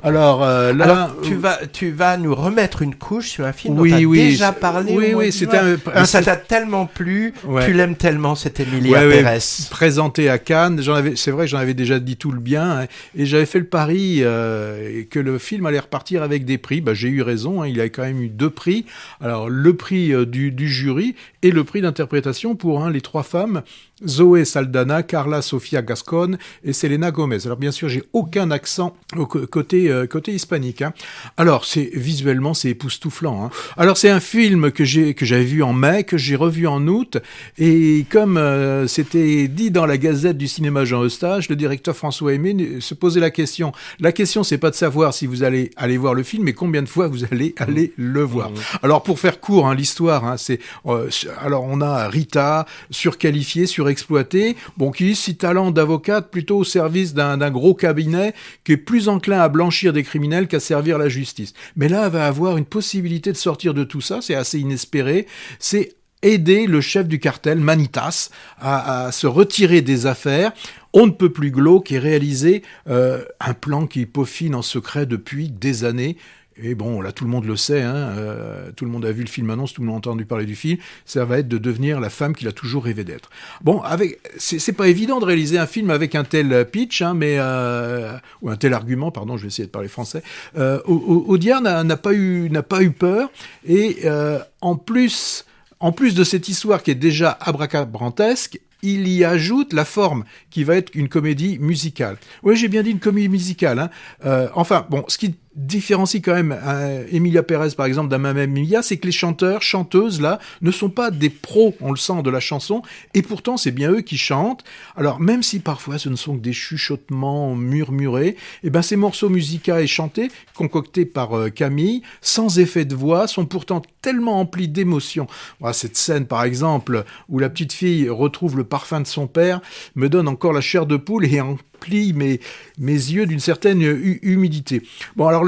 Alors là, tu vas nous remettre une couche sur un film dont oui, tu as oui, déjà parlé. Oui, c'était ça t'a tellement plu, ouais. Tu l'aimes tellement, cette Emilia Pérez. Présenté à Cannes, c'est vrai que j'en avais déjà dit tout le bien, hein, et j'avais fait le pari que le film allait repartir avec des prix. J'ai eu raison, hein, il a quand même eu 2 prix. Alors le prix du jury et le prix d'interprétation pour les 3 femmes, Zoé Saldana, Carla Sofia Gascon et Selena Gomez. Alors bien sûr, j'ai aucun accent côté hispanique. Hein. Alors visuellement, c'est époustouflant. Hein. Alors c'est un film que j'avais vu en mai, que j'ai revu en août, et comme c'était dit dans la Gazette du cinéma Jean Eustache, le directeur François Aimé se posait la question. La question, c'est pas de savoir si vous allez aller voir le film, mais combien de fois vous allez aller le voir. Alors pour faire court, l'histoire, c'est alors on a Rita, surqualifiée, surexploitée, qui 6 talents d'avocate plutôt au service d'un gros cabinet qui est plus enclin à blanchir des criminels qu'à servir la justice. Mais là, elle va avoir une possibilité de sortir de tout ça, c'est assez inespéré, c'est aider le chef du cartel, Manitas, à se retirer des affaires. On ne peut plus glauque et réaliser un plan qui peaufine en secret depuis des années. Et là, tout le monde le sait, tout le monde a vu le film annonce, tout le monde a entendu parler du film, ça va être de devenir la femme qu'il a toujours rêvé d'être. C'est pas évident de réaliser un film avec un tel pitch, ou un tel argument, pardon, je vais essayer de parler français. Audiard n'a pas eu peur, et en plus de cette histoire qui est déjà abracadabrantesque, il y ajoute la forme qui va être une comédie musicale. Oui, j'ai bien dit une comédie musicale. Ce qui différencie quand même Emilia Pérez, par exemple, d'un Mamma Mia, c'est que les chanteurs, chanteuses, là, ne sont pas des pros, on le sent, de la chanson, et pourtant, c'est bien eux qui chantent. Alors, même si parfois ce ne sont que des chuchotements murmurés, ces morceaux musicaux et chantés, concoctés par Camille, sans effet de voix, sont pourtant tellement emplis d'émotions. Cette scène, par exemple, où la petite fille retrouve le parfum de son père, me donne encore la chair de poule et emplit mes yeux d'une certaine humidité. Alors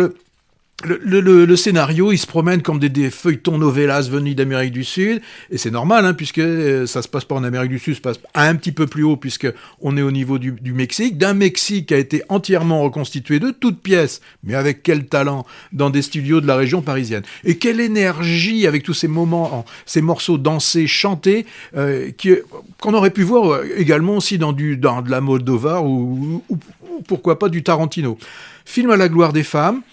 le scénario, il se promène comme des feuilletons novellas venus d'Amérique du Sud, et c'est normal, puisque ça se passe pas en Amérique du Sud, ça se passe un petit peu plus haut, puisque on est au niveau du Mexique, d'un Mexique qui a été entièrement reconstitué de toutes pièces, mais avec quel talent, dans des studios de la région parisienne. Et quelle énergie avec tous ces moments, ces morceaux dansés, chantés, qu'on aurait pu voir également aussi dans de la Moldova ou pourquoi pas du Tarantino. Film à la gloire des femmes.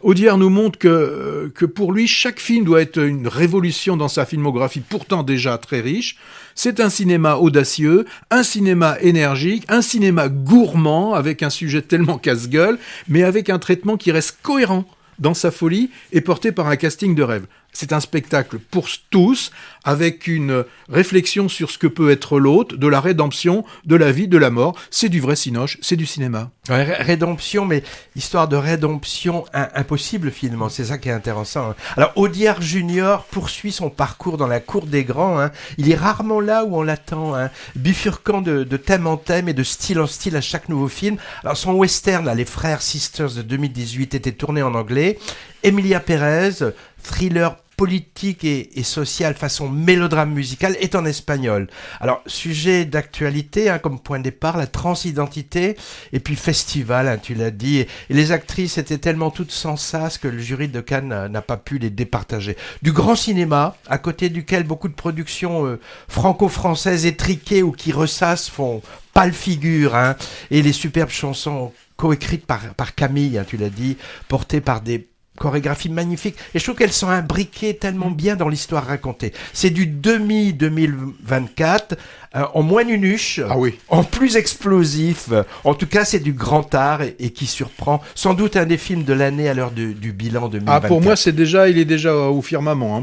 Audiard nous montre que pour lui, chaque film doit être une révolution dans sa filmographie, pourtant déjà très riche. C'est un cinéma audacieux, un cinéma énergique, un cinéma gourmand, avec un sujet tellement casse-gueule, mais avec un traitement qui reste cohérent dans sa folie et porté par un casting de rêve. C'est un spectacle pour tous, avec une réflexion sur ce que peut être l'autre, de la rédemption, de la vie, de la mort. C'est du vrai cinoche, c'est du cinéma. Ouais, rédemption, mais histoire de rédemption impossible finalement, c'est ça qui est intéressant. Alors Audiard Junior poursuit son parcours dans la cour des grands. Il est rarement là où on l'attend, bifurquant de thème en thème et de style en style à chaque nouveau film. Alors son western, Les Frères Sisters de 2018, était tourné en anglais. Emilia Pérez, thriller politique et social façon mélodrame musical, est en espagnol. Alors, sujet d'actualité, comme point de départ, la transidentité, et puis festival, tu l'as dit, et les actrices étaient tellement toutes sans sas que le jury de Cannes n'a pas pu les départager. Du grand cinéma, à côté duquel beaucoup de productions franco-françaises étriquées ou qui ressassent font pâle figure, et les superbes chansons coécrites par Camille, tu l'as dit, portées par des chorégraphie magnifique, et je trouve qu'elles sont imbriquées tellement bien dans l'histoire racontée. C'est du demi-2024, en moins nunuche, en plus explosif. En tout cas, c'est du grand art et qui surprend. Sans doute un des films de l'année à l'heure du bilan 2024. Pour moi, il est déjà au firmament.